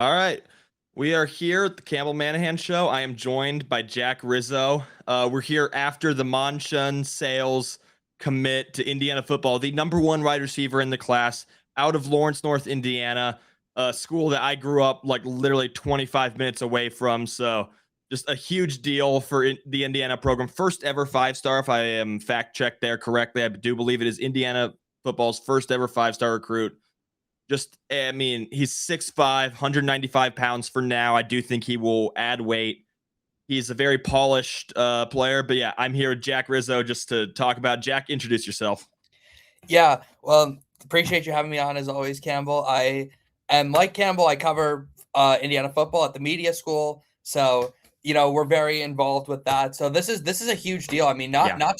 All right. We are here at the Campbell Manahan show. I am joined by Jack Rizzo. We're here after the Monshun Sales commit to Indiana football, the number one wide receiver in the class out of Lawrence, North Indiana, a school that I grew up like literally 25 minutes away from. So just a huge deal for the Indiana program. First ever 5-star, if I am fact checked there correctly. I do believe it is Indiana football's first ever 5-star recruit. I mean, he's 6'5", 195 pounds for now. I do think he will add weight. He's a very polished player. But yeah, I'm here with Jack Rizzo just to talk about. Jack, introduce yourself. Yeah, well, appreciate you having me on as always, Campbell. I am like Campbell. I cover Indiana football at the media school, so we're very involved with that. So this is a huge deal. I mean, not Yeah. not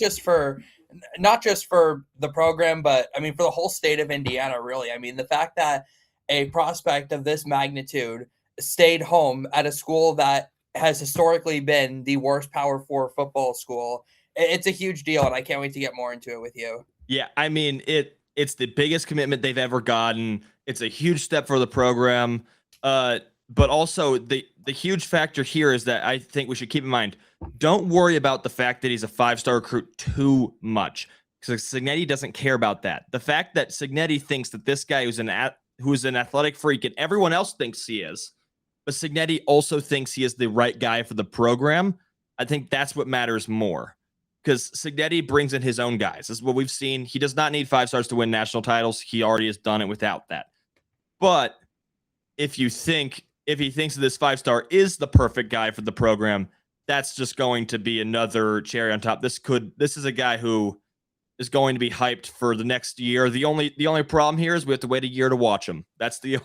just for the program, but I mean for the whole state of Indiana, really. I mean, the fact that a prospect of this magnitude stayed home at a school that has historically been the worst Power 4 football school, it's a huge deal, and I can't wait to get more into it with you. Yeah, I mean, it's the biggest commitment they've ever gotten. It's a huge step for the program. But also the huge factor here is that I think we should keep in mind, don't worry about the fact that he's a 5-star recruit too much, because Cignetti doesn't care about that. The fact that Cignetti thinks that this guy who's an athletic freak and everyone else thinks he is, but Cignetti also thinks he is the right guy for the program, I think that's what matters more. Because Cignetti brings in his own guys. This is what we've seen. He does not need 5-stars to win national titles. He already has done it without that. But if he thinks that this 5-star is the perfect guy for the program, that's just going to be another cherry on top. This is a guy who is going to be hyped for the next year. The only problem here is we have to wait a year to watch him. That's the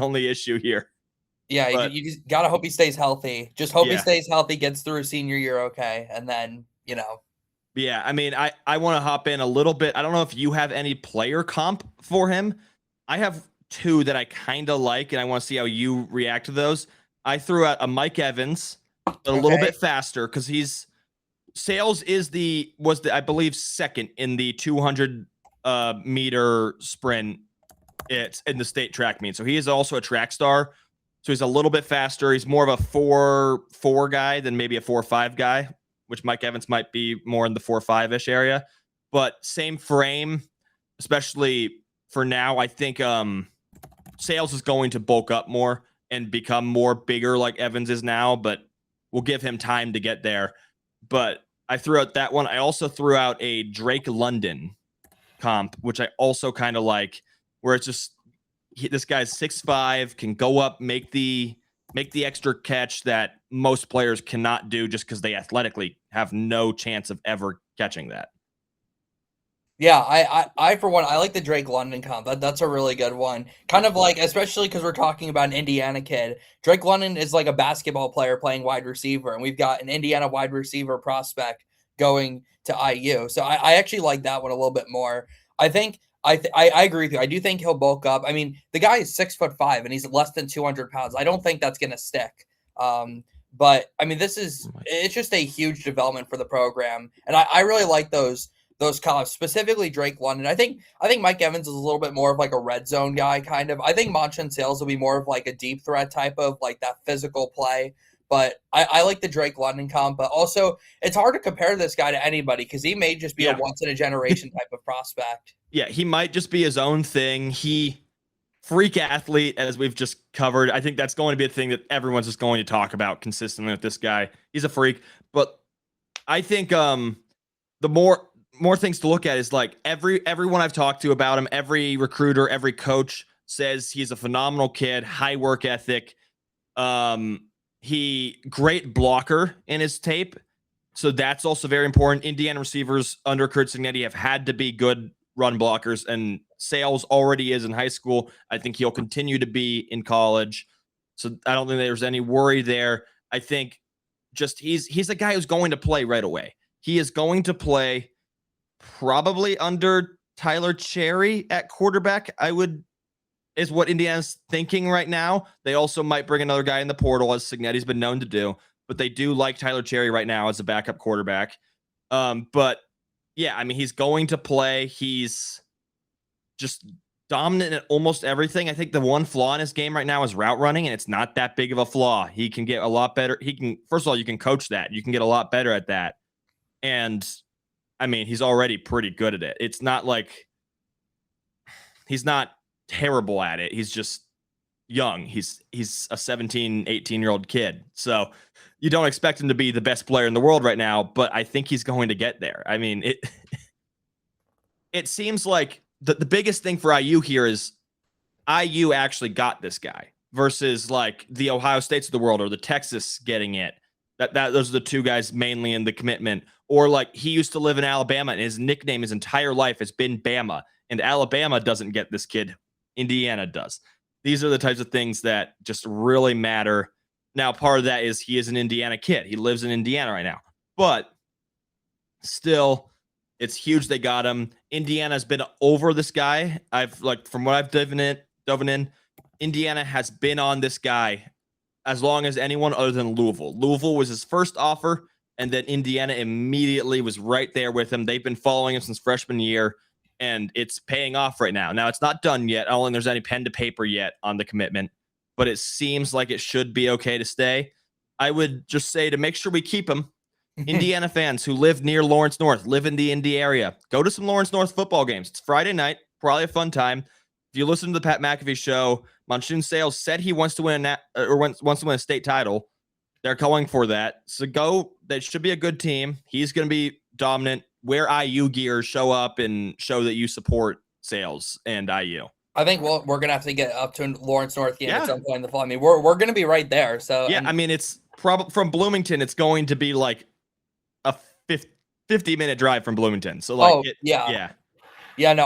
only issue here. Yeah, But you just gotta hope he stays healthy. Just hope he yeah. stays healthy, gets through senior year okay, and then Yeah, I mean, I want to hop in a little bit. I don't know if you have any player comp for him. I have two that I kind of like, and I want to see how you react to those. I threw out a Mike Evans, but a little okay. bit faster because Sales was I believe second in the 200 meter sprint. It's in the state track meet, so he is also a track star. So he's a little bit faster. He's more of a 4.4 guy than maybe a 4.5 guy, which Mike Evans might be more in the 4.5-ish area. But same frame, especially for now. I think Sales is going to bulk up more and become more bigger like Evans is now, but we'll give him time to get there. But I threw out that one. I also threw out a Drake London comp, which I also kind of like, where it's just this guy's 6'5", can go up, make the extra catch that most players cannot do just because they athletically have no chance of ever catching that. Yeah, I for one, I like the Drake London comp. That's a really good one. Kind of like, especially because we're talking about an Indiana kid. Drake London is like a basketball player playing wide receiver, and we've got an Indiana wide receiver prospect going to IU. So I actually like that one a little bit more. I think I agree with you. I do think he'll bulk up. I mean, the guy is 6'5" and he's less than 200 pounds. I don't think that's gonna stick. But I mean, it's just a huge development for the program, and I really like those comps, specifically Drake London. I think Mike Evans is a little bit more of like a red zone guy, kind of. I think Monshun Sales will be more of like a deep threat type of like that physical play. But I like the Drake London comp. But also, it's hard to compare this guy to anybody because he may just be a once in a generation type of prospect. Yeah, he might just be his own thing. Freak athlete, as we've just covered. I think that's going to be a thing that everyone's just going to talk about consistently with this guy. He's a freak. But I think the more things to look at is like everyone I've talked to about him, every recruiter, every coach says he's a phenomenal kid, high work ethic. He great blocker in his tape. So that's also very important. Indiana receivers under Curt Cignetti have had to be good run blockers, and Sales already is in high school. I think he'll continue to be in college. So I don't think there's any worry there. I think just he's a guy who's going to play right away. He is going to play probably under Tyler Cherry at quarterback, is what Indiana's thinking right now. They also might bring another guy in the portal, as Cignetti's been known to do, but they do like Tyler Cherry right now as a backup quarterback. But yeah, I mean, he's going to play. He's just dominant at almost everything. I think the one flaw in his game right now is route running, and it's not that big of a flaw. He can get a lot better. First of all, you can coach that. You can get a lot better at that. And I mean, he's already pretty good at it. It's not like he's not terrible at it. He's just young. He's a 17, 18-year-old kid. So you don't expect him to be the best player in the world right now, but I think he's going to get there. I mean, it seems like the biggest thing for IU here is IU actually got this guy versus like the Ohio States of the world or the Texas getting it. Those are the two guys mainly in the commitment. Or like he used to live in Alabama and his nickname his entire life has been Bama, and Alabama doesn't get this kid. Indiana does. These are the types of things that just really matter. Now, part of that is he is an Indiana kid. He lives in Indiana right now, but still, it's huge they got him. Indiana's been over this guy. From what I've dove in, Indiana has been on this guy as long as anyone other than Louisville. Louisville was his first offer, and then Indiana immediately was right there with him. They've been following him since freshman year, and it's paying off right now. Now, it's not done yet. I don't think there's any pen to paper yet on the commitment, but it seems like it should be okay to stay. I would just say to make sure we keep him. Indiana fans who live near Lawrence North, live in the Indy area, go to some Lawrence North football games. It's Friday night, probably a fun time. If you listen to the Pat McAfee show, Monshun Sales said he wants to win wants to win a state title. They're going for that. So go. That should be a good team. He's going to be dominant. Wear IU gear, show up, and show that you support Sales and IU. I think we're going to have to get up to Lawrence North game at some point in the fall. I mean, we're going to be right there. So yeah, I mean, it's probably from Bloomington. It's going to be like a 50-minute drive from Bloomington. So like, yeah. No,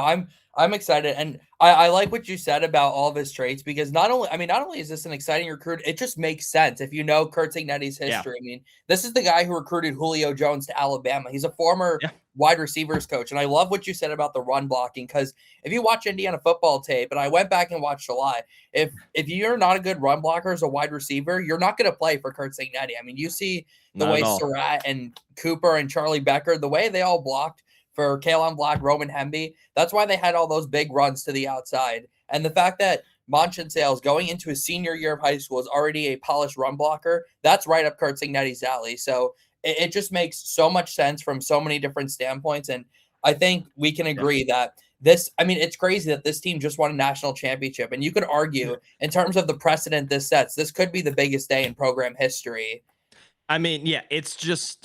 I'm excited, and I like what you said about all of his traits because not only is this an exciting recruit, it just makes sense if you know Curt Cignetti's history. I mean, this is the guy who recruited Julio Jones to Alabama. He's a former wide receivers coach, and I love what you said about the run blocking because if you watch Indiana football tape, and I went back and watched a lot, if you're not a good run blocker as a wide receiver, you're not going to play for Curt Cignetti. I mean, you see the way Surratt and Cooper and Charlie Becker, the way they all blocked for Kalen Black, Roman Hemby. That's why they had all those big runs to the outside. And the fact that Monshun Sales going into his senior year of high school is already a polished run blocker, that's right up Curt Cignetti's alley. So it just makes so much sense from so many different standpoints. And I think we can agree that it's crazy that this team just won a national championship. And you could argue in terms of the precedent this sets, this could be the biggest day in program history. I mean, it's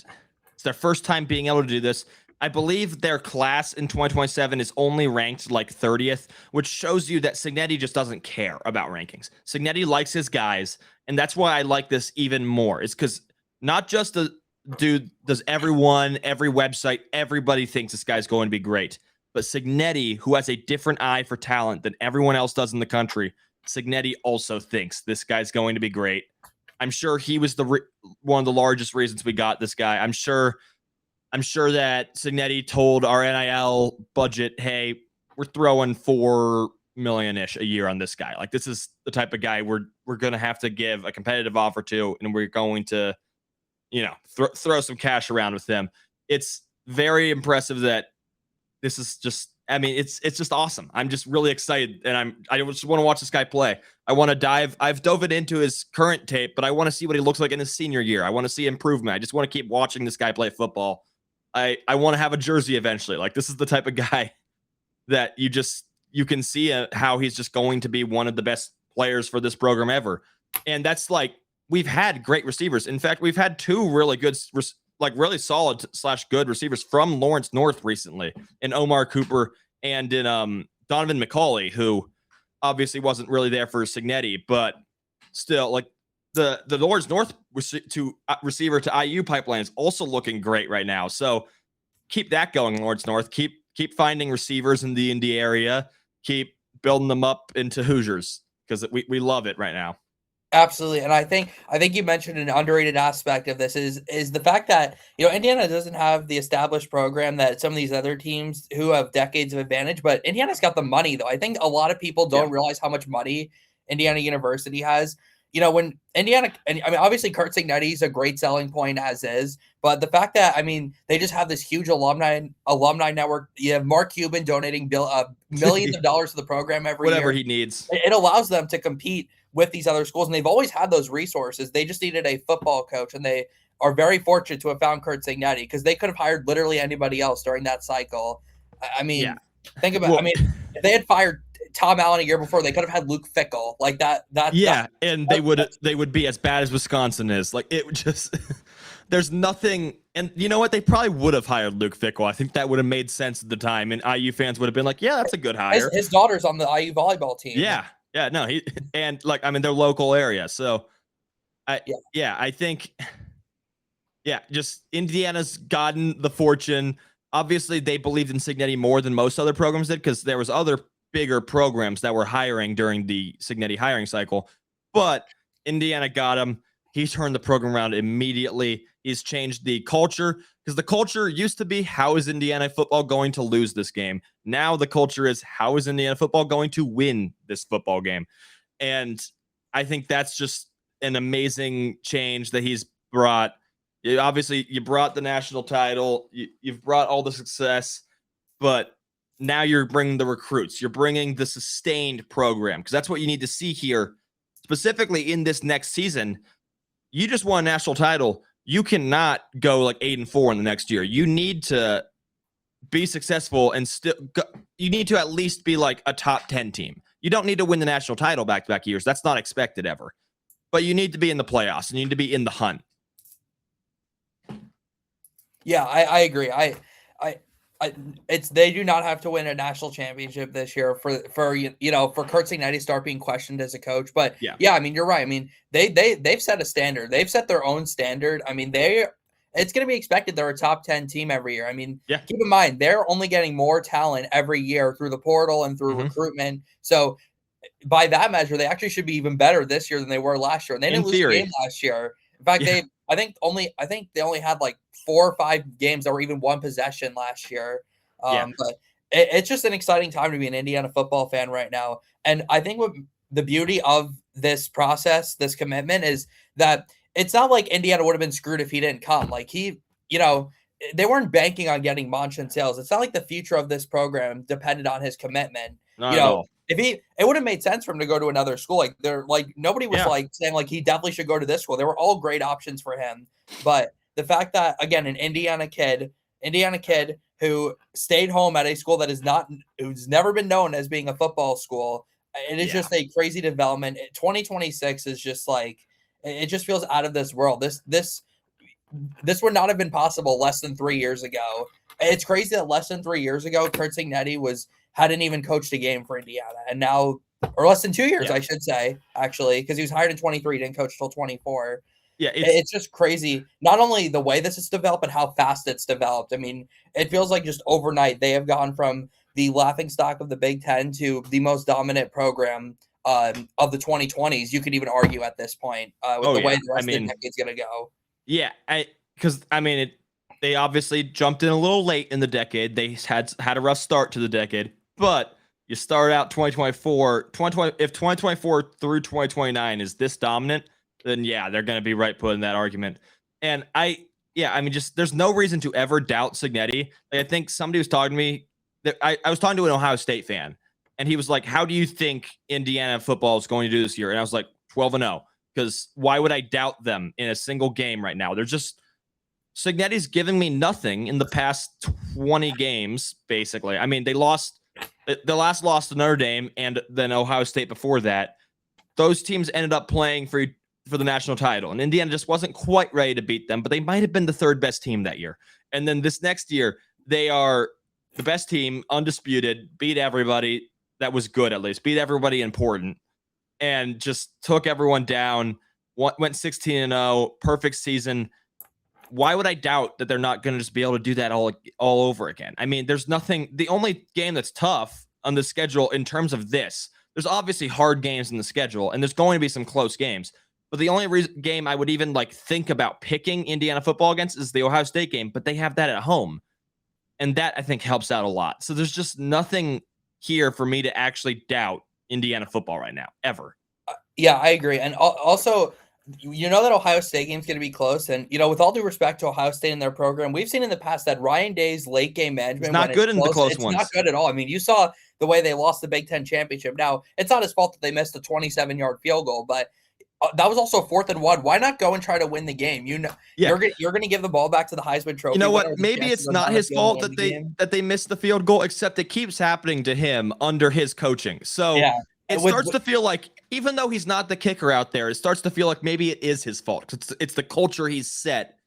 their first time being able to do this. I believe their class in 2027 is only ranked like 30th, which shows you that Cignetti just doesn't care about rankings. Cignetti likes his guys, and that's why I like this even more. It's because not just does everyone, every website, everybody thinks this guy's going to be great, but Cignetti, who has a different eye for talent than everyone else does in the country, Cignetti also thinks this guy's going to be great. I'm sure he was one of the largest reasons we got this guy. I'm sure that Cignetti told our NIL budget, hey, we're throwing $4 million-ish a year on this guy. Like, this is the type of guy we're going to have to give a competitive offer to, and we're going to, throw some cash around with him. It's very impressive that this is just, it's just awesome. I'm just really excited, and I just want to watch this guy play. I want to I've dove into his current tape, but I want to see what he looks like in his senior year. I want to see improvement. I just want to keep watching this guy play football. I want to have a jersey eventually. Like, this is the type of guy that you can see how he's just going to be one of the best players for this program ever. And that's like, we've had great receivers. In fact, we've had two really good, really solid / good receivers from Lawrence North recently, in Omar Cooper and in Donovan McCauley, who obviously wasn't really there for Cignetti, but still, like, the Lawrence North receiver to IU pipeline is also looking great right now. So keep that going, Lawrence North. Keep finding receivers in the Indy area. Keep building them up into Hoosiers because we love it right now. Absolutely. And I think you mentioned an underrated aspect of this is the fact that, Indiana doesn't have the established program that some of these other teams who have decades of advantage, but Indiana's got the money, though. I think a lot of people don't realize how much money Indiana University has. when Indiana, and I mean, obviously Kurt Signetti is a great selling point as is, but the fact that, I mean, they just have this huge alumni network. You have Mark Cuban donating millions of dollars to the program every Whatever year. he needs. It allows them to compete with these other schools, and they've always had those resources. They just needed a football coach, and they are very fortunate to have found Kurt Signetti, because they could have hired literally anybody else during that cycle. I mean, think about, I mean, if they had fired Tom Allen a year before, they could have had Luke Fickell like that. And they would be as bad as Wisconsin is. Like, it would just there's nothing. And you know what? They probably would have hired Luke Fickell. I think that would have made sense at the time, and IU fans would have been like, "Yeah, that's a good hire." His daughter's on the IU volleyball team. Yeah, no, and like, I mean, they're local area, so I think, just Indiana's gotten the fortune. Obviously, they believed in Signetti more than most other programs did, because there was other bigger programs that were hiring during the Signetti hiring cycle, but Indiana got him. He turned the program around immediately. He's changed the culture, because the culture used to be, how is Indiana football going to lose this game? Now the culture is, how is Indiana football going to win this football game? And I think that's just an amazing change that he's brought. Obviously, you brought the national title. You've brought all the success, but now you're bringing the recruits. You're bringing the sustained program, because that's what you need to see here, specifically in this next season. You just won a national title. You cannot go like 8-4 in the next year. You need to be successful and still you need to at least be like a top 10 team. You don't need to win the national title back-to-back years. That's not expected ever. But you need to be in the playoffs. You need to be in the hunt. Yeah, I agree. They do not have to win a national championship this year for Kurt Signetti to start being questioned as a coach. But yeah, I mean, you're right. I mean, they've set a standard. They've set their own standard. I mean, it's going to be expected they're a top 10 team every year. I mean, keep in mind, they're only getting more talent every year through the portal and through recruitment. So by that measure, they actually should be even better this year than they were last year. And they didn't lose a game last year. In fact, I think they only had like 4 or 5 games that were even one possession last year. But it's just an exciting time to be an Indiana football fan right now. And I think what the beauty of this process, this commitment, is that it's not like Indiana would have been screwed if he didn't come. Like, they weren't banking on getting Monshun Sales. It's not like the future of this program depended on his commitment. Not at all. It would have made sense for him to go to another school. Like nobody was like saying like he definitely should go to this school. They were all great options for him. But the fact that, again, an Indiana kid who stayed home at a school who's never been known as being a football school, it is just a crazy development. 2026 is just like, it just feels out of this world. This would not have been possible less than 3 years ago. It's crazy that less than 3 years ago, Kurt Signetti hadn't even coached a game for Indiana, and now, or less than 2 years, I should say, actually, because he was hired in 23, didn't coach till 24. Yeah, it's just crazy. Not only the way this has developed, but how fast it's developed. I mean, it feels like just overnight they have gone from the laughingstock of the Big Ten to the most dominant program of the 2020s. You could even argue at this point with the way the rest of the decade's going to go. Yeah, because they obviously jumped in a little late in the decade. They had a rough start to the decade, but you start out 2024, if 2024 through 2029 is this dominant, then they're going to be right put in that argument. And there's no reason to ever doubt Signetti. I think somebody was talking to me. I was talking to an Ohio State fan, and he was like, "How do you think Indiana football is going to do this year?" And I was like, 12-0, because why would I doubt them in a single game right now? They're just Signetti's giving me nothing in the past 20 games, basically. I mean, they lost the last loss to Notre Dame and then Ohio State before that. Those teams ended up playing for the national title, and Indiana just wasn't quite ready to beat them, but they might have been the third best team that year. And then this next year, they are the best team, undisputed, beat everybody that was good, at least beat everybody important, and just took everyone down, went 16-0, perfect season. Why would I doubt that they're not going to just be able to do that all over again? I mean, there's nothing. The only game that's tough on the schedule in terms of this, there's obviously hard games in the schedule, and there's going to be some close games. But the only game I would even think about picking Indiana football against is the Ohio State game, but they have that at home. And that, I think, helps out a lot. So there's just nothing here for me to actually doubt Indiana football right now, ever. Yeah, I agree. And also, you know that Ohio State game's going to be close. And, with all due respect to Ohio State and their program, we've seen in the past that Ryan Day's late game He's management, when not it's good in the close, close it's not ones. good at all. I mean, you saw the way they lost the Big Ten championship. Now, it's not his fault that they missed a 27-yard field goal, but that was also 4th and 1. Why not go and try to win the game? Yeah. You're going to give the ball back to the Heisman Trophy. You know winner what? with a Maybe chance to it's go not down the his field and fault win the game. that they missed the field goal, except it keeps happening to him under his coaching. So Yeah. it starts to feel like, even though he's not the kicker out there, it starts to feel like maybe it is his fault. It's the culture he's set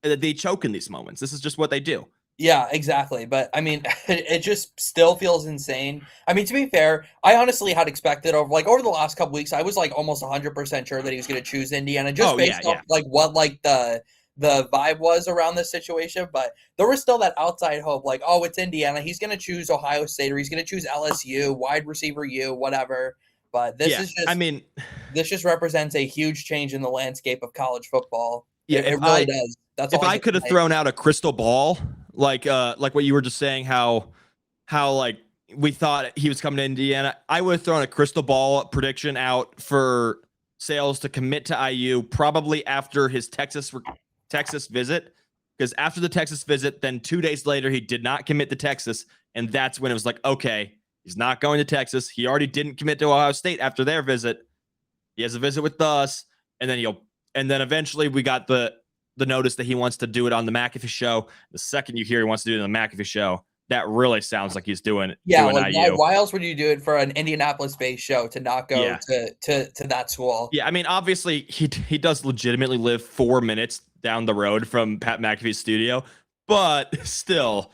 that they choke in these moments. This is just what they do. Yeah, exactly. But I mean, it just still feels insane. I mean, to be fair, I honestly had expected over the last couple weeks, I was like almost 100% sure that he was going to choose Indiana, just based off what the vibe was around this situation. But there was still that outside hope, like, oh, it's Indiana. He's going to choose Ohio State, or he's going to choose LSU, wide receiver U, whatever. But this just represents a huge change in the landscape of college football. Yeah, it really does. That's if all I could have thrown out a crystal ball, like what you were just saying, how like we thought he was coming to Indiana, I would have thrown a crystal ball prediction out for Sales to commit to IU probably after his Texas visit, because after the Texas visit, then 2 days later he did not commit to Texas, and that's when it was like, okay, he's not going to Texas. He already didn't commit to Ohio State after their visit. He has a visit with us, and then eventually we got the notice that he wants to do it on the McAfee show. The second you hear he wants to do it on the McAfee show, that really sounds like he's doing IU. Why else would you do it for an Indianapolis-based show to not go to that school? Yeah, I mean, obviously he does legitimately live 4 minutes down the road from Pat McAfee's studio, but still,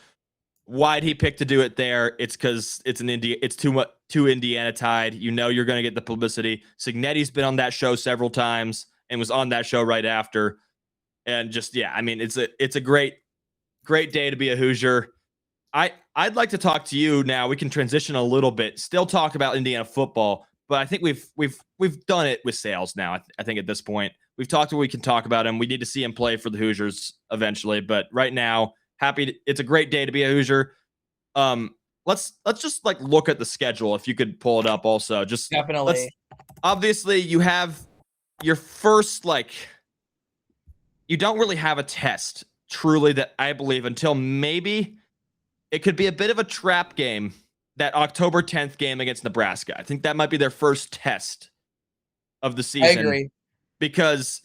why'd he pick to do it there? It's because it's too Indiana tied. You know you're going to get the publicity. Signetti's been on that show several times and was on that show right after. And just, yeah, I mean, it's a great day to be a Hoosier. I'd like to talk to you now. We can transition a little bit, still talk about Indiana football, but I think we've done it with Sales now. I think at this point we've talked what we can talk about him. We need to see him play for the Hoosiers eventually, but right now, it's a great day to be a Hoosier. Let's just look at the schedule. If you could pull it up also, just definitely. Obviously you have your first, you don't really have a test truly that I believe until maybe it could be a bit of a trap game, that October 10th game against Nebraska. I think that might be their first test of the season. I agree. Because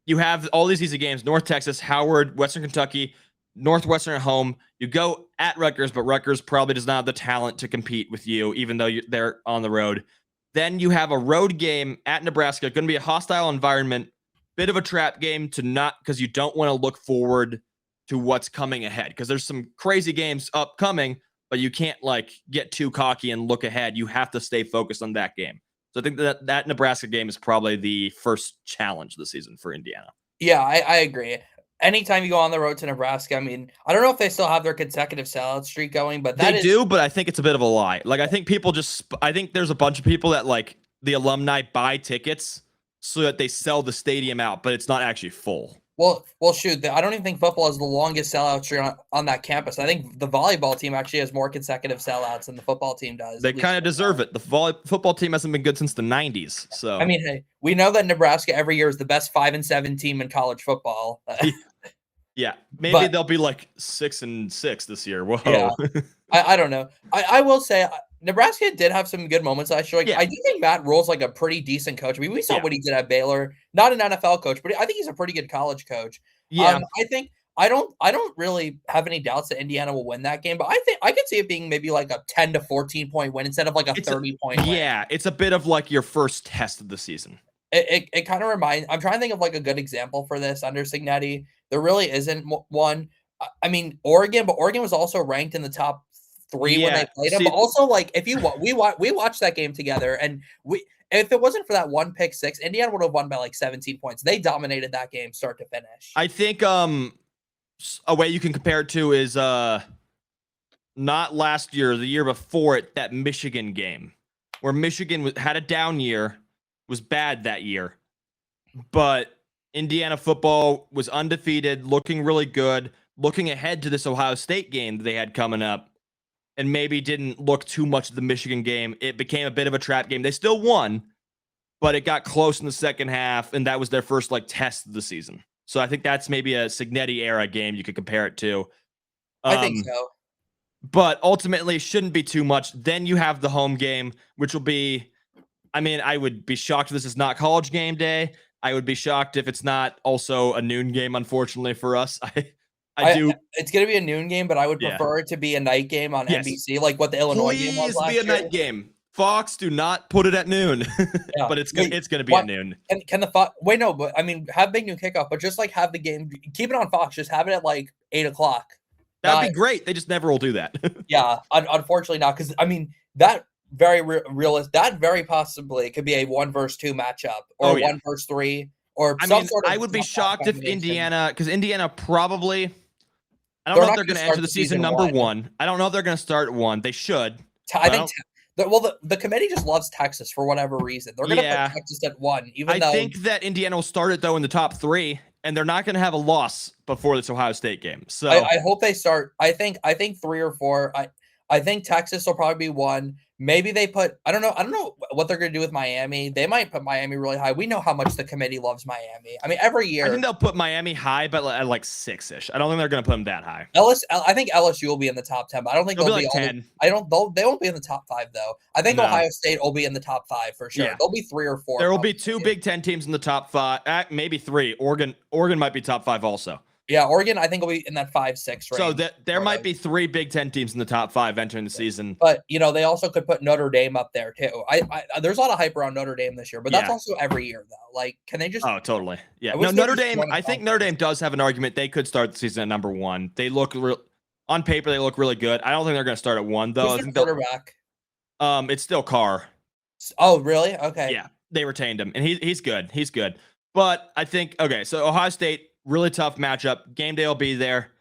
you have all these easy games: North Texas, Howard, Western Kentucky, Northwestern at home. You go at Rutgers, but Rutgers probably does not have the talent to compete with you, even though they're on the road. Then you have a road game at Nebraska, going to be a hostile environment, bit of a trap game because you don't want to look forward to what's coming ahead, because there's some crazy games upcoming, but you can't get too cocky and look ahead. You have to stay focused on that game. So I think that Nebraska game is probably the first challenge of the season for Indiana. Yeah, I agree. Anytime you go on the road to Nebraska, I mean, I don't know if they still have their consecutive sellout streak going, but they do, but I think it's a bit of a lie. I think I think there's a bunch of people that the alumni buy tickets so that they sell the stadium out, but it's not actually full. Well, shoot, I don't even think football is the longest sellout streak on that campus. I think the volleyball team actually has more consecutive sellouts than the football team does. They kind of deserve it. The football team hasn't been good since the 90s. So I mean, hey, we know that Nebraska every year is the best 5-7 team in college football. Yeah, maybe they'll be 6-6 this year. Whoa. Yeah, I don't know. I will say Nebraska did have some good moments last year. I do think Matt Rule's a pretty decent coach. I mean, we saw what he did at Baylor. Not an NFL coach, but I think he's a pretty good college coach. Yeah. I don't really have any doubts that Indiana will win that game, but I think I could see it being maybe a 10 to 14 point win instead of a 30-point win. Yeah, it's a bit of your first test of the season. It kind of reminds. I'm trying to think of a good example for this under Signetti. There really isn't one. I mean, Oregon, but Oregon was also ranked in the top 3 when they played them. But also, if we watched that game together, and if it wasn't for that one pick six, Indiana would have won by 17 points. They dominated that game start to finish. I think a way you can compare it to is not last year, the year before it, that Michigan game where Michigan had a down year, was bad that year, but Indiana football was undefeated, looking really good, looking ahead to this Ohio State game that they had coming up, and maybe didn't look too much at the Michigan game. It became a bit of a trap game. They still won, but it got close in the second half, and that was their first like test of the season. So I think that's maybe a Signetti era game you could compare it to. I think so. But ultimately, shouldn't be too much. Then you have the home game, which will be. I mean, I would be shocked if this is not college game day. I would be shocked if it's not also a noon game. Unfortunately for us, I do. It's going to be a noon game, but I would Yeah. prefer it to be a night game on Yes. NBC, like what the Illinois game was Please last be year. a night game. Fox, do not put it at noon. Yeah. But it's gonna be what? at noon. Can the Fox wait? No, but I mean, have big noon kickoff, but just like have the game, keep it on Fox. Just have it at like 8:00. That'd be great. They just never will do that. Yeah, unfortunately not, because I mean that very realistic. That very possibly could be a 1 versus 2 matchup, or 1 versus 3, or some sort of. I would be shocked if Indiana, because Indiana probably. I don't They're know if not they're going to gonna enter start the the season season number 1. 1. I don't know if they're going to start 1. They should. I think. Well, the committee just loves Texas for whatever reason. They're going to put Texas at 1, even though I think that Indiana will start it though in the top 3, and they're not going to have a loss before this Ohio State game. So I hope they start. I think 3 or 4. I think Texas will probably be 1. Maybe they put. I don't know what they're going to do with Miami. They might put Miami really high. We know how much the committee loves Miami. I mean, every year. I think they'll put Miami high, but at like 6-ish. I don't think they're going to put them that high. I think LSU will be in the top 10, but I don't think they'll be like 10. They won't be in the top 5 though. I think Ohio State will be in the top 5 for sure. Yeah. They'll be 3 or 4. There will be 2 Big Ten teams in the top 5, maybe 3. Oregon might be top 5 also. Yeah, Oregon, I think will be in that 5-6 range. So there might be 3 Big Ten teams in the top 5 entering the season. But they also could put Notre Dame up there too. There's a lot of hype around Notre Dame this year, but that's also every year though. Like, can they just? Oh, totally. Yeah. No, Notre Dame. I think Notre Dame does have an argument. They could start the season at number 1. They look on paper. They look really good. I don't think they're going to start at 1 though. Who's their quarterback? It's still Carr. Oh, really? Okay. Yeah, they retained him, and he's good. He's good. But I think so Ohio State. Really tough matchup. Game day will be there.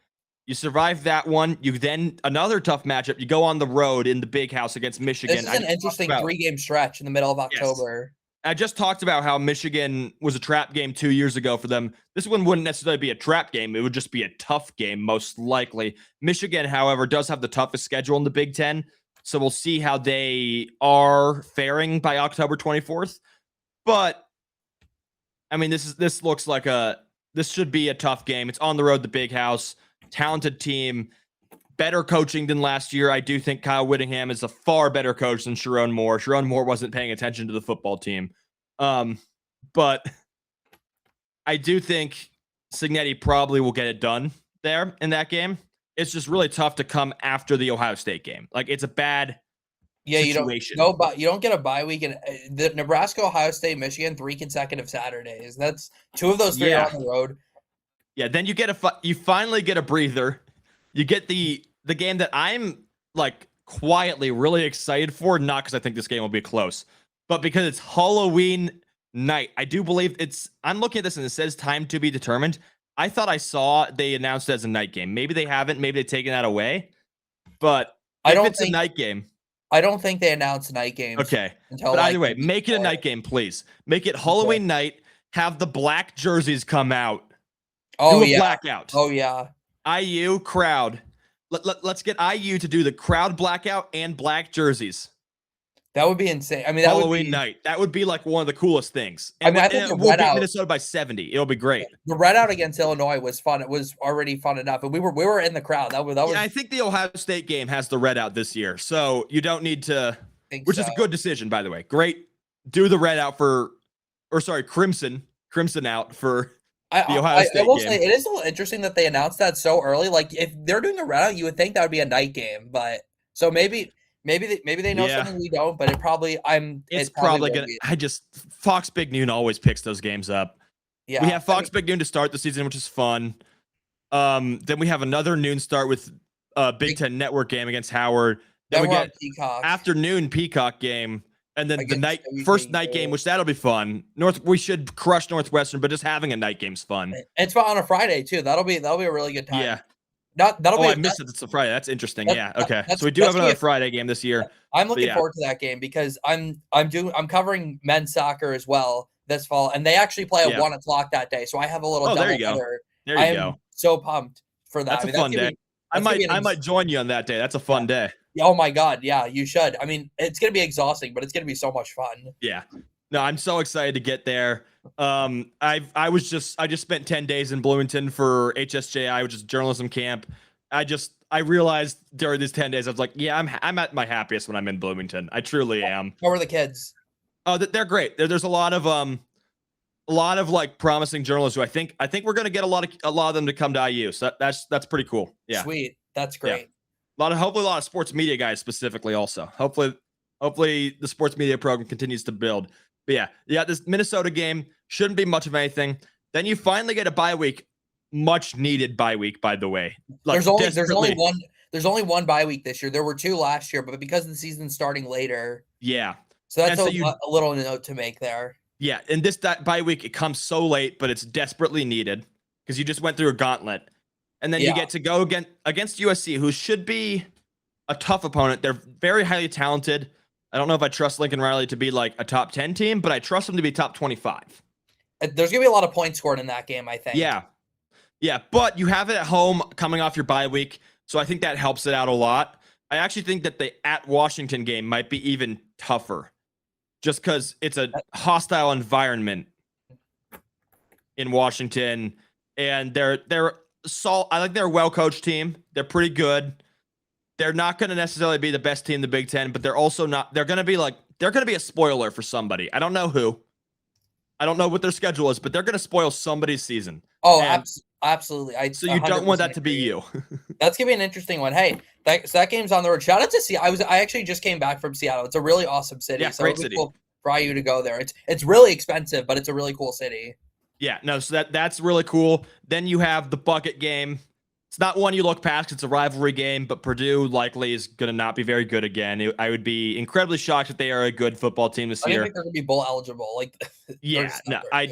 You survive that one. You then another tough matchup. You go on the road in the Big House against Michigan. This is an interesting 3-game stretch in the middle of October. Yes. I just talked about how Michigan was a trap game 2 years ago for them. This one wouldn't necessarily be a trap game. It would just be a tough game, most likely. Michigan, however, does have the toughest schedule in the Big Ten. So we'll see how they are faring by October 24th. But I mean, this looks like this should be a tough game. It's on the road, the Big House, talented team, better coaching than last year. I do think Kyle Whittingham is a far better coach than Sharon Moore. Sharon Moore wasn't paying attention to the football team. But I do think Signetti probably will get it done there in that game. It's just really tough to come after the Ohio State game. Like, it's a bad situation. You don't get a bye week. And the Nebraska, Ohio State, Michigan, 3 consecutive Saturdays. That's 2 of those 3 are on the road. Yeah, then you finally get a breather. You get the game that I'm like quietly really excited for, not because I think this game will be close, but because it's Halloween night. I do believe I'm looking at this and it says time to be determined. I thought I saw they announced it as a night game. Maybe they haven't. Maybe they've taken that away. But it's a night game. I don't think they announced night games. Okay. But either way, make it a night game, please. Make it Halloween night. Have the black jerseys come out. Oh, do a blackout. Oh, yeah. IU crowd. Let's get IU to do the crowd blackout and black jerseys. That would be insane. I mean, Halloween night. That would be like one of the coolest things. And I think we'll beat Minnesota by 70. It'll be great. The red out against Illinois was fun. It was already fun enough, and we were in the crowd. That was. Yeah, I think the Ohio State game has the red out this year, so you don't need to. Which is a good decision, by the way. Great. Do the red out crimson out for the Ohio State I will game. say it is a little interesting that they announced that so early. Like, if they're doing a red out, you would think that would be a night game, but so maybe they know something we don't, but it's probably gonna. Fox Big Noon always picks those games up. Yeah, we have Fox Big Noon to start the season, which is fun. Then we have another noon start with Big Ten Network game against Howard. Then we get afternoon Peacock game, and then the first night game, which that'll be fun. We should crush Northwestern, but just having a night game's fun. It's on a Friday too. That'll be a really good time. Yeah. I missed it. It's a Friday. That's interesting. Okay. So we do have another Friday game this year. I'm looking forward to that game because I'm covering men's soccer as well this fall, and they actually play at 1:00 that day. So I have a little double header. There you go. So pumped for that. That's a fun day. I might join you on that day. That's a fun day. Oh my God. Yeah, you should. I mean, it's going to be exhausting, but it's going to be so much fun. Yeah. No, I'm so excited to get there. I just spent 10 days in Bloomington for HSJI, which is journalism camp. I realized during these 10 days, I was like, yeah, I'm at my happiest when I'm in Bloomington. I truly am. How are the kids? Oh, they're great. There's a lot of like promising journalists who I think we're gonna get a lot of them to come to IU. So that's pretty cool. Yeah. Sweet. That's great. Yeah. Hopefully a lot of sports media guys specifically also. Hopefully the sports media program continues to build. But yeah, this Minnesota game shouldn't be much of anything. Then you finally get a bye week, much needed bye week, by the way. Like, there's only one bye week this year. There were 2 last year, but because the season's starting later. Yeah. So that's a little note to make there. Yeah, and this bye week, it comes so late, but it's desperately needed because you just went through a gauntlet. And then you get to go against USC, who should be a tough opponent. They're very highly talented. I don't know if I trust Lincoln Riley to be like a top 10 team, but I trust them to be top 25. There's going to be a lot of points scored in that game, I think. Yeah. Yeah, but you have it at home coming off your bye week, so I think that helps it out a lot. I actually think that the at Washington game might be even tougher just because it's a hostile environment in Washington, and they're I think they're a well-coached team. They're pretty good. They're not going to necessarily be the best team in the Big Ten, but they're also not. They're going to be a spoiler for somebody. I don't know who. I don't know what their schedule is, but they're going to spoil somebody's season. Oh, absolutely. So you don't want that to be you. That's going to be an interesting one. Hey, that game's on the road. Shout out to Seattle. I actually just came back from Seattle. It's a really awesome city. Yeah, great city. Cool for you to go there. It's really expensive, but it's a really cool city. Yeah, no, so that's really cool. Then you have the bucket game. It's not one you look past. It's a rivalry game, but Purdue likely is going to not be very good again. I would be incredibly shocked if they are a good football team this year. I think they're going to be bowl eligible. Yeah, no, I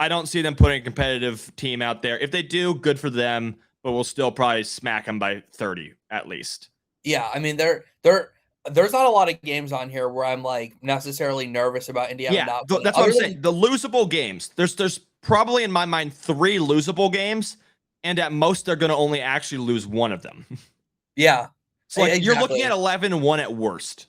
don't see them putting a competitive team out there. If they do, good for them, but we'll still probably smack them by 30 at least. Yeah, I mean, there's not a lot of games on here where I'm like necessarily nervous about Indiana. Yeah, that's what I'm saying. The losable games. There's probably in my mind 3 losable games. And at most, they're going to only actually lose one of them. Yeah. So you're looking at 11-1 at worst.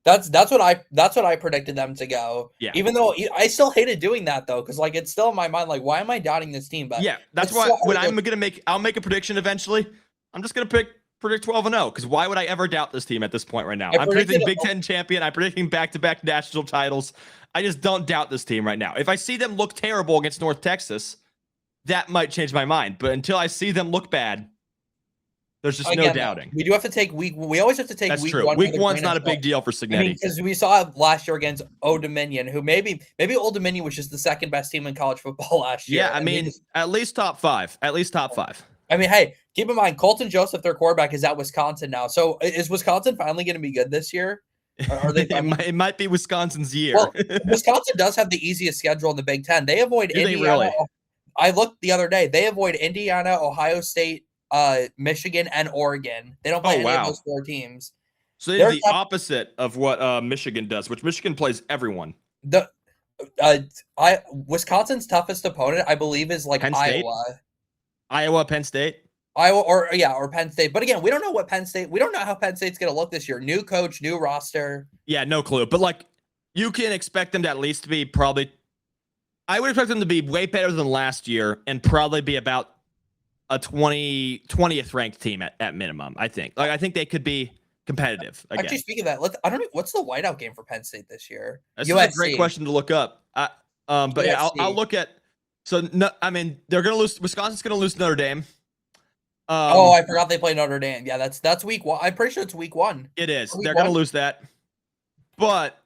That's what I predicted them to go. Yeah. Even though I still hated doing that though, because it's still in my mind why am I doubting this team? But yeah, that's why when I'll make a prediction eventually. I'm just going to predict 12-0 because why would I ever doubt this team at this point right now? I'm predicting Big Ten champion. I'm predicting back-to-back national titles. I just don't doubt this team right now. If I see them look terrible against North Texas, that might change my mind, but until I see them look bad, there's just no doubting. We do have to take we always have to take week 1. Week 1's not a big deal for Signetti. Because we saw it last year against Old Dominion, who maybe Old Dominion was just the second best team in college football last year. Yeah, I mean, at least top 5. At least top 5. I mean, hey, keep in mind, Colton Joseph, their quarterback, is at Wisconsin now. So is Wisconsin finally going to be good this year? Or are they it might be Wisconsin's year. Well, Wisconsin does have the easiest schedule in the Big Ten. They avoid Indiana. Really? I looked the other day. They avoid Indiana, Ohio State, Michigan, and Oregon. They don't play any of those 4 teams. So they're the opposite of what Michigan does, which Michigan plays everyone. Wisconsin's toughest opponent, I believe, is Penn State? Iowa, Penn State. Or Penn State. But again, we don't know how Penn State's going to look this year. New coach, new roster. Yeah, no clue. But you can expect them to at least be I would expect them to be way better than last year and probably be about a 20th ranked team at minimum, I think. I think they could be competitive again. Actually, speaking of that, I don't know what's the whiteout game for Penn State this year. That's a great question to look up. But yeah, I'll look at. So no, I mean they're gonna lose. Wisconsin's gonna lose Notre Dame. I forgot they play Notre Dame. Yeah, that's week 1. I'm pretty sure it's week 1. It is. They're gonna lose that. But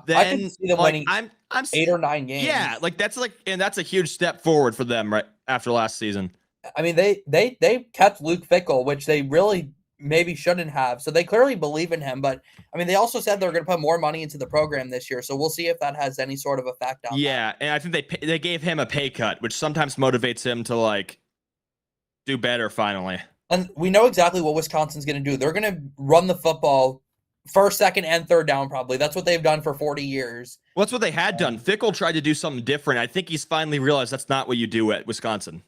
then I can see them winning I'm 8 or 9 games. Yeah, that's a huge step forward for them right after last season. I mean, they kept Luke Fickell, which they really maybe shouldn't have. So they clearly believe in him. But I mean, they also said they're going to put more money into the program this year. So we'll see if that has any sort of effect on. Yeah, and I think they gave him a pay cut, which sometimes motivates him to do better finally. And we know exactly what Wisconsin's going to do. They're going to run the football first, second, and third down, probably. That's what they've done for 40 years. Well, that's what they had done. Fickell tried to do something different. I think he's finally realized that's not what you do at Wisconsin.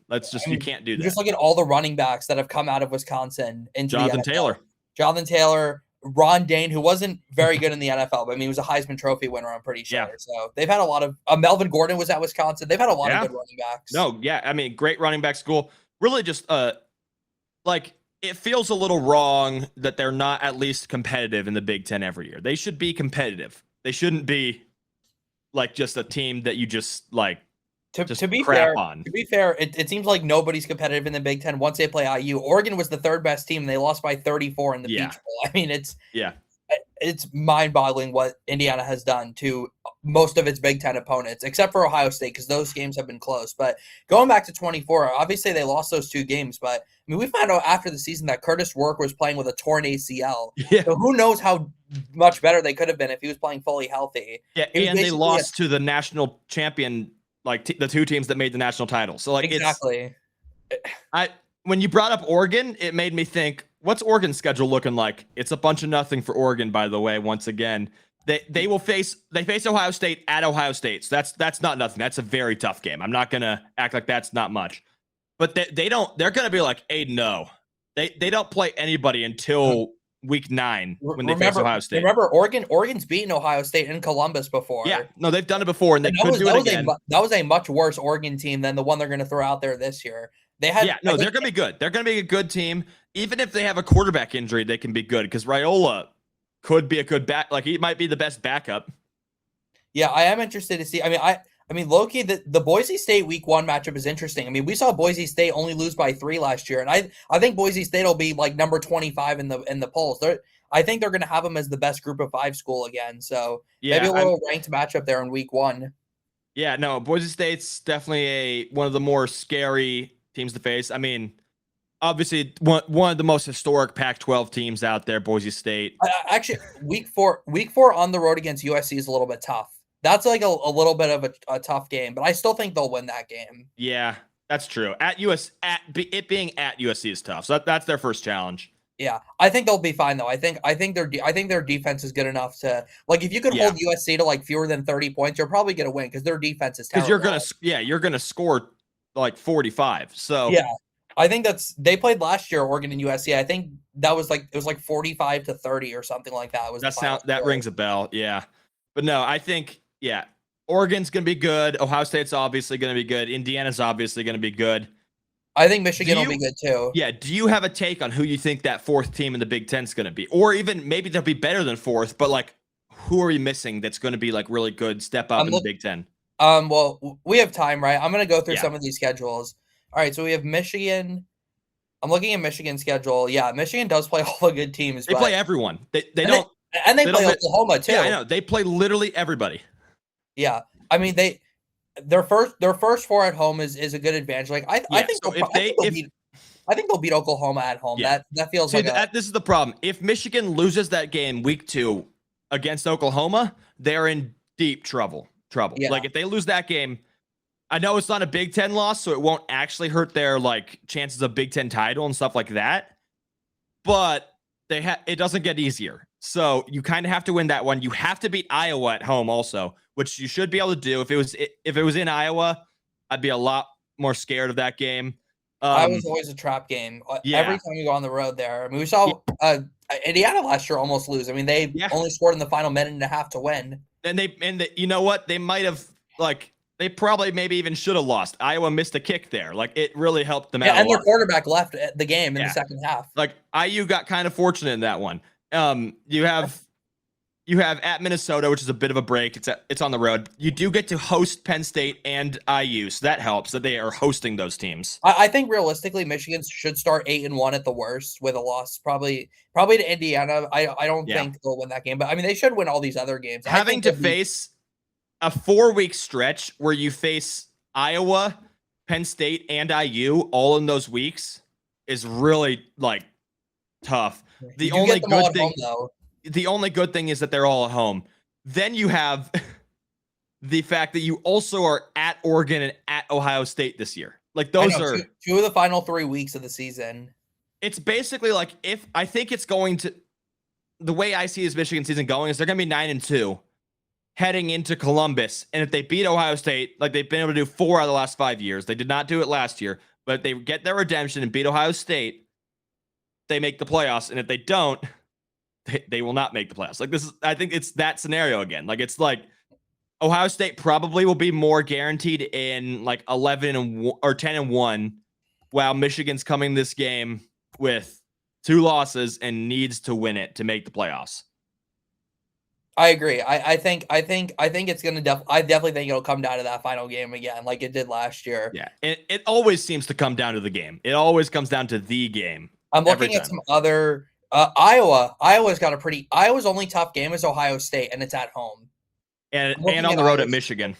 You can't do that. Just look at all the running backs that have come out of Wisconsin into Jonathan Taylor. Jonathan Taylor, Ron Dane, who wasn't very good in the NFL, but I mean, he was a Heisman Trophy winner, I'm pretty sure. Yeah. So they've had a lot of Melvin Gordon was at Wisconsin. They've had a lot of good running backs. No, yeah. I mean, great running back school. Really just like it feels a little wrong that they're not at least competitive in the Big Ten every year. They should be competitive. They shouldn't be like just a team that you just like To be crap fair, on. it seems like nobody's competitive in the Big Ten once they play IU. Oregon was the third best team, and they lost by 34 in the Peach Bowl. I mean, it's mind-boggling what Indiana has done to most of its Big Ten opponents, except for Ohio State, because those games have been close. But going back to 24, obviously they lost those 2 games. But I mean, we found out after the season that Curtis Work was playing with a torn ACL. Yeah. So who knows how much better they could have been if he was playing fully healthy. Yeah, and they lost to the national champion, like the 2 teams that made the national title. So like exactly. When you brought up Oregon, it made me think, what's Oregon's schedule looking like? It's a bunch of nothing for Oregon, by the way. Once again, they face Ohio State at Ohio State. So that's not nothing. That's a very tough game. I'm not gonna act like that's not much, but they're gonna be like 8-0. They don't play anybody until week 9 when they face Ohio State. Remember, Oregon's beaten Ohio State in Columbus before. Yeah, no, they've done it before, and they could do it again. That was a much worse Oregon team than the one they're going to throw out there this year. They're going to be good. They're going to be a good team. Even if they have a quarterback injury, they can be good because Raiola could be a good back. Like, he might be the best backup. Yeah, I am interested to see. I mean, low-key, the Boise State Week 1 matchup is interesting. I mean, we saw Boise State only lose by 3 last year, and I think Boise State will be like number 25 in the polls. I think they're going to have them as the best Group of 5 school again. So maybe a little ranked matchup there in Week 1. Yeah, no, Boise State's definitely one of the more scary teams to face. I mean, obviously one of the most historic Pac-12 teams out there, Boise State. Actually, Week 4 on the road against USC is a little bit tough. That's like a little bit of a tough game, but I still think they'll win that game. Yeah, that's true. It being at USC is tough. So that's their first challenge. Yeah, I think they'll be fine though. I think their defense is good enough to, like, if you could hold USC to like fewer than 30 points, you're probably going to win because their defense is terrible. Because you're gonna score like 45. So yeah, I think they played last year, Oregon and USC. I think that was like, it was like 45-30 or something like that. That rings a bell. Yeah, but no, I think Oregon's gonna be good. Ohio State's obviously gonna be good. Indiana's obviously gonna be good. I think Michigan will be good too. Yeah. Do you have a take on who you think that 4th team in the Big Ten is going to be? Or even maybe they'll be better than 4th, but like, who are you missing that's going to be like really good step up in the Big Ten? Well, we have time, right? I'm going to go through some of these schedules. All right. So we have Michigan. I'm looking at Michigan's schedule. Yeah. Michigan does play all the good teams. They play everyone. They play Oklahoma too. Yeah, I know. They play literally everybody. Yeah. I mean, their first 4 at home is a good advantage. Like I think they'll beat Oklahoma at home. Yeah. That feels like this is the problem. If Michigan loses that game week 2 against Oklahoma, they're in deep trouble. Yeah. Like if they lose that game, I know it's not a Big Ten loss, so it won't actually hurt their like chances of Big Ten title and stuff like that. But it doesn't get easier. So you kind of have to win that one. You have to beat Iowa at home also, which you should be able to do. If it was in Iowa, I'd be a lot more scared of that game. Iowa's always a trap game. Yeah. Every time you go on the road there. I mean, we saw Indiana last year almost lose. I mean, they only scored in the final minute and a half to win. And you know what? They might have they probably maybe even should have lost. Iowa missed a kick there. Like it really helped them out. And their quarterback left the game in the second half. Like IU got kind of fortunate in that one. You have at Minnesota, which is a bit of a break. It's on the road. You do get to host Penn State and IU, so that helps that they are hosting those teams. I think realistically, Michigan should start 8-1 at the worst with a loss, probably to Indiana. I don't think they'll win that game, but I mean they should win all these other games. Having to face a 4-week stretch where you face Iowa, Penn State, and IU all in those weeks is really like tough. The only good thing is that they're all at home. Then you have the fact that you also are at Oregon and at Ohio State this year. Like those are two of the final 3 weeks of the season. It's basically like I think it's going to, the way I see this Michigan season going is they're going to be 9-2 heading into Columbus. And if they beat Ohio State, like they've been able to do 4 out of the last 5 years, they did not do it last year, but if they get their redemption and beat Ohio State, they make the playoffs. And if they don't, they will not make the playoffs. Like this is, I think it's that scenario again. Like it's like Ohio State probably will be more guaranteed in like 11 or 10-1, while Michigan's coming this game with 2 losses and needs to win it to make the playoffs. I agree. I think it's gonna. I definitely think it'll come down to that final game again, like it did last year. Yeah, it always seems to come down to the game. It always comes down to the game. I'm looking at some other Iowa. Iowa's only tough game is Ohio State, and it's at home. And on the road at Michigan.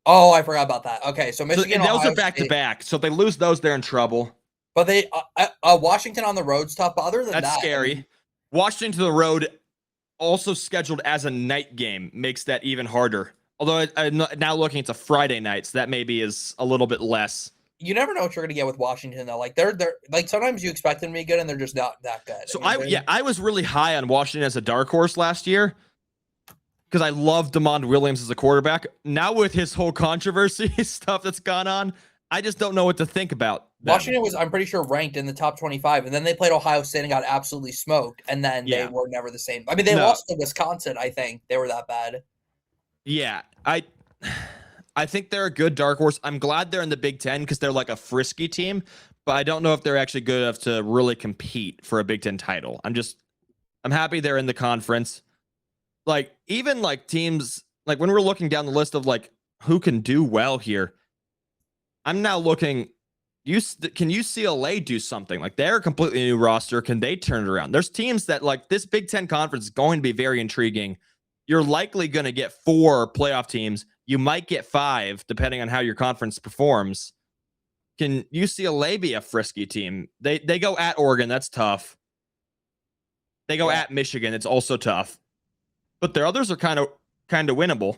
Oh, I forgot about that. Okay, so Michigan. So, those are back to back. So if they lose those, they're in trouble. But they Washington on the road's tough. But other than that's scary. I mean, Washington to the road, also scheduled as a night game, makes that even harder. Although I'm now looking, it's a Friday night, so that maybe is a little bit less. You never know what you're gonna get with Washington though. Like they're like sometimes you expect them to be good and they're just not that good. So I was really high on Washington as a dark horse last year because I love DeMond Williams as a quarterback. Now with his whole controversy stuff that's gone on, I just don't know what to think about them. Washington was, I'm pretty sure, ranked in the top 25, and then they played Ohio State and got absolutely smoked, and then they were never the same. I mean, they lost to Wisconsin, I think. They were that bad. Yeah, I think they're a good dark horse. I'm glad they're in the Big Ten because they're like a frisky team, but I don't know if they're actually good enough to really compete for a Big Ten title. I'm happy they're in the conference. Like, even like teams, like when we're looking down the list of like who can do well here, I'm now looking, can UCLA do something? Like they're a completely new roster. Can they turn it around? There's teams that like this Big Ten conference is going to be very intriguing. You're likely going to get 4 playoff teams. You might get 5, depending on how your conference performs. Can UCLA be a frisky team? They go at Oregon. That's tough. They go at Michigan. It's also tough. But their others are kind of winnable.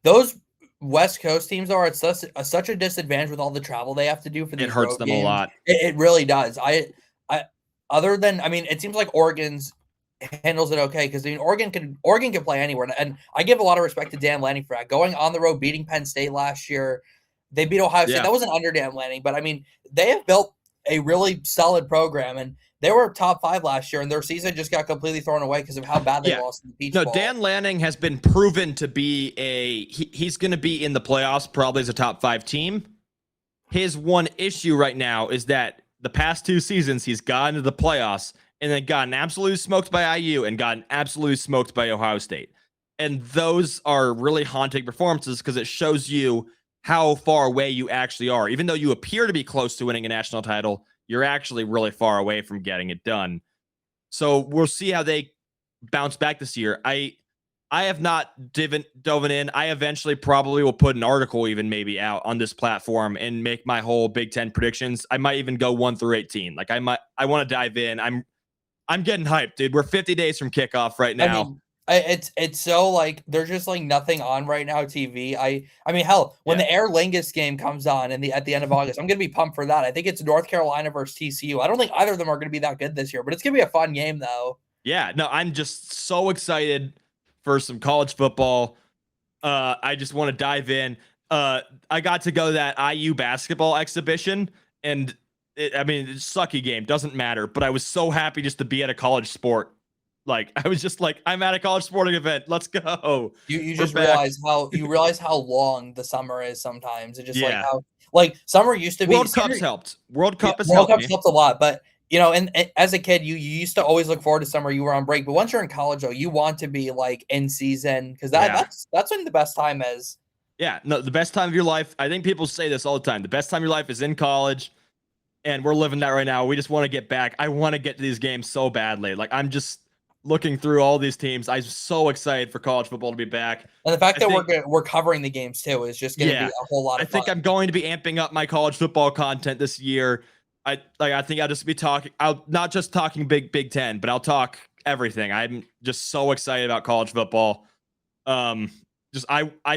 Those West Coast teams are at such a disadvantage with all the travel they have to do for these. It hurts them games. A lot. It really does. It seems like Oregon's handles it okay because I mean Oregon can play anywhere, and I give a lot of respect to Dan Lanning for that. Going on the road, beating Penn State last year, they beat Ohio State. That wasn't under Dan Lanning, but I mean they have built a really solid program, and they were top 5 last year, and their season just got completely thrown away because of how bad they lost in the Peach Bowl. Dan Lanning has been proven to be he's going to be in the playoffs probably as a top 5 team. His one issue right now is that the past 2 seasons he's gotten to the playoffs and then gotten absolutely smoked by IU and gotten absolutely smoked by Ohio State. And those are really haunting performances because it shows you how far away you actually are. Even though you appear to be close to winning a national title, you're actually really far away from getting it done. So we'll see how they bounce back this year. I have not dove in. I eventually probably will put an article even maybe out on this platform and make my whole Big Ten predictions. I might even go 1 through 18. Like I want to dive in. I'm getting hyped, dude. We're 50 days from kickoff right now. I mean, it's so like there's just like nothing on right now TV. I mean hell, when the Aer Lingus game comes on at the end of August, I'm gonna be pumped for that. I think it's North Carolina versus TCU. I don't think either of them are gonna be that good this year, but it's gonna be a fun game though. Yeah, no, I'm just so excited for some college football. I just want to dive in. I got to go to that IU basketball exhibition, and it's a sucky game, doesn't matter. But I was so happy just to be at a college sport. Like I was just like, I'm at a college sporting event. Let's go. You just realize how long the summer is sometimes. It just like how like summer used to be. World Cup's helped. World Cup has helped. World Cup's helped a lot, but you know, and as a kid, you used to always look forward to summer. You were on break, but once you're in college, though, you want to be like in season because that's when the best time is. Yeah, no, the best time of your life. I think people say this all the time. The best time of your life is in college, and we're living that right now. We just want to get back. I want to get to these games so badly. Like I'm just looking through all these teams. I'm so excited for college football to be back. And the fact that we're covering the games too is just going to be a whole lot of fun. I think I'm going to be amping up my college football content this year. I think I'll just be talking. I'll not just talking Big Ten, but I'll talk everything. I'm just so excited about college football. I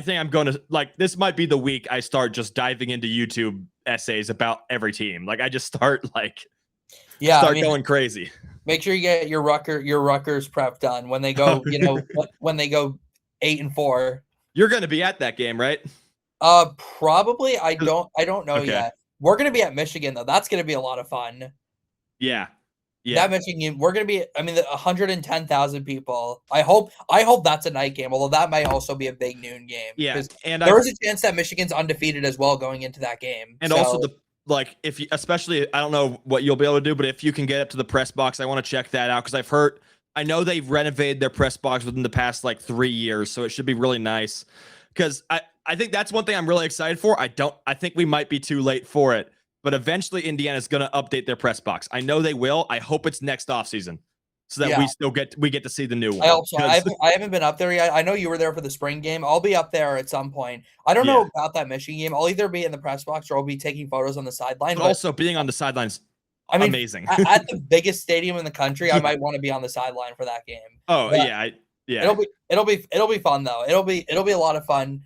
think I'm going to like this might be the week I start just diving into YouTube essays about every team. Like I just start going crazy. Make sure you get your Rutgers prep done when they go, when they go 8-4. You're going to be at that game, right? Probably. I don't know yet. We're going to be at Michigan though. That's going to be a lot of fun. Yeah. Yeah. That Michigan game, we're gonna be. I mean, 110,000 people. I hope that's a night game. Although that might also be a big noon game. Yeah, Because and there is a chance that Michigan's undefeated as well going into that game. And also if you, especially, I don't know what you'll be able to do, but if you can get up to the press box, I want to check that out because I know they've renovated their press box within the past like 3 years, so it should be really nice. Because I think that's one thing I'm really excited for. I think we might be too late for it, but eventually Indiana's going to update their press box. I know they will. I hope it's next offseason so that we get to see the new one. I hope so. I haven't been up there yet. I know you were there for the spring game. I'll be up there at some point. I don't know about that Michigan game. I'll either be in the press box or I'll be taking photos on the sideline. But also being on the sidelines, I mean, amazing. At the biggest stadium in the country, I might want to be on the sideline for that game. Oh, but yeah. It'll be fun though. It'll be a lot of fun.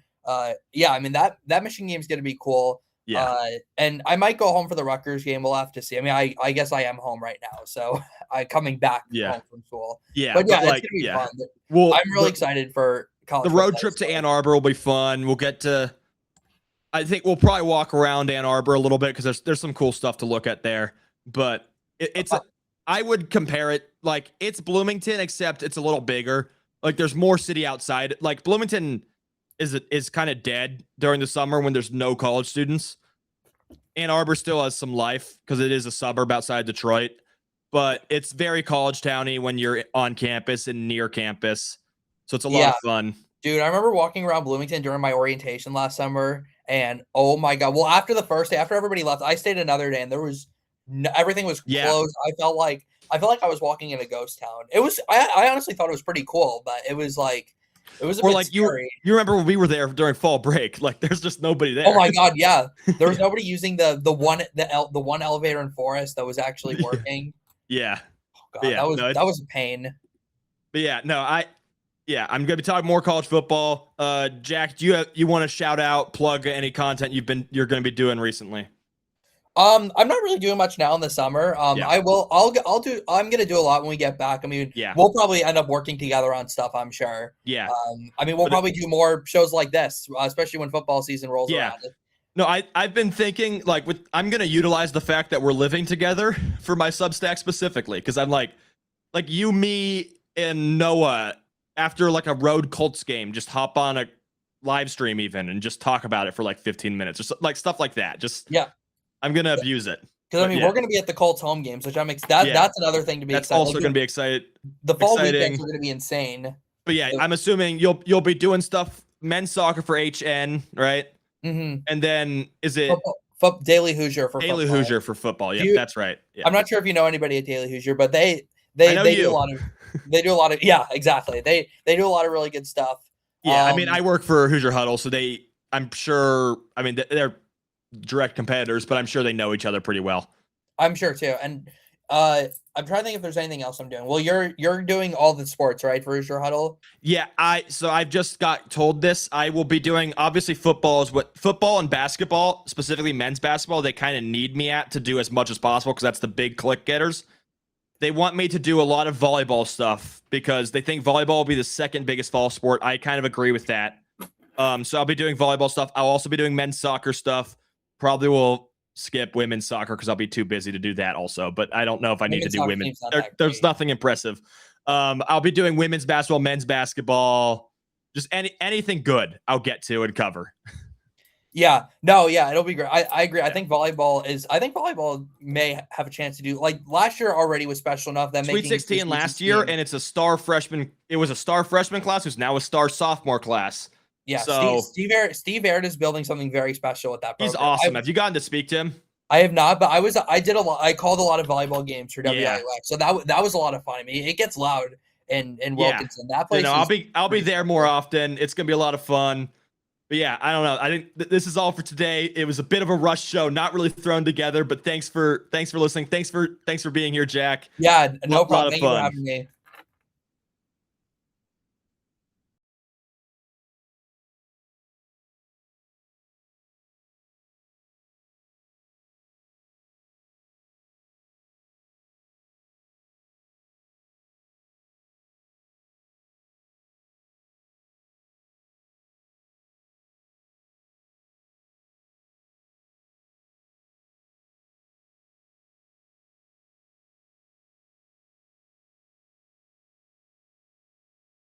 Yeah, I mean that Michigan game is going to be cool. Yeah. And I might go home for the Rutgers game. We'll have to see. I mean, I guess I am home right now, so I'm coming back home from school. Yeah, but yeah, it's gonna be fun. Well, I'm really excited for college. The road trip to Ann Arbor will be fun. We'll get to. I think we'll probably walk around Ann Arbor a little bit because there's some cool stuff to look at there. But I would compare it like it's Bloomington, except it's a little bigger. Like there's more city outside. Like Bloomington is kind of dead during the summer when there's no college students. Ann Arbor still has some life because it is a suburb outside Detroit, but it's very college towny when you're on campus and near campus. So it's a lot of fun. Dude, I remember walking around Bloomington during my orientation last summer, and oh my God. Well, after the first day, after everybody left, I stayed another day and there was everything was closed. I felt like I was walking in a ghost town. It was, I honestly thought it was pretty cool, but it was like, it was a bit scary. You remember when we were there during fall break? Like, there's just nobody there. Oh my God, yeah. There was nobody using the one elevator in Forest that was actually working. Yeah. Oh God, that was a pain. But yeah, no, I'm gonna be talking more college football. Jack, do you want to shout out, plug any content you're gonna be doing recently? I'm not really doing much now in the summer. I'm gonna do a lot when we get back. I mean, we'll probably end up working together on stuff, I'm sure. Yeah. I mean, we'll probably do more shows like this, especially when football season rolls around. No, I've been thinking like I'm gonna utilize the fact that we're living together for my Substack specifically, because I'm like you, me, and Noah after like a road Colts game, just hop on a live stream even and just talk about it for like 15 minutes or like stuff like that. I'm gonna abuse it because I mean we're gonna be at the Colts home games, which that's another thing to be. That's also gonna be excited. The fall weekends are gonna be insane. But yeah, I'm assuming you'll be doing stuff men's soccer for HN, right? Mm-hmm. And then is it Daily Hoosier for Daily football. Hoosier for football? Yeah, that's right. Yeah. I'm not sure if you know anybody at Daily Hoosier, but they do a lot of exactly. They do a lot of really good stuff. Yeah, I mean I work for Hoosier Huddle, so I'm sure. I mean they're direct competitors, but I'm sure they know each other pretty well. I'm sure too. And I'm trying to think if there's anything else I'm doing. Well, you're doing all the sports, right, for Hoosier Huddle? Yeah, I've just got told this. I will be doing obviously football and basketball, specifically men's basketball, they kind of need me to do as much as possible because that's the big click getters. They want me to do a lot of volleyball stuff because they think volleyball will be the second biggest fall sport. I kind of agree with that. So I'll be doing volleyball stuff. I'll also be doing men's soccer stuff. Probably will skip women's soccer because I'll be too busy to do that also. But I don't know if I need to do women. There's nothing impressive. I'll be doing women's basketball, men's basketball, just anything good I'll get to and cover. It'll be great. I agree. I think volleyball may have a chance to do like last year already was special enough that Sweet 16 last year, and it's a star freshman. It was a star freshman class who's now a star sophomore class. Yeah, so Steve Aird is building something very special with that program. He's awesome. Have you gotten to speak to him? I have not, but I did a lot. I called a lot of volleyball games for WIUX, so that was a lot of fun. I mean, it gets loud in Wilkinson. That place. I'll be there more often. It's gonna be a lot of fun. But yeah, I don't know. I think this is all for today. It was a bit of a rush show, not really thrown together. But thanks for listening. Thanks for being here, Jack. Yeah, no problem. Thank you for having me.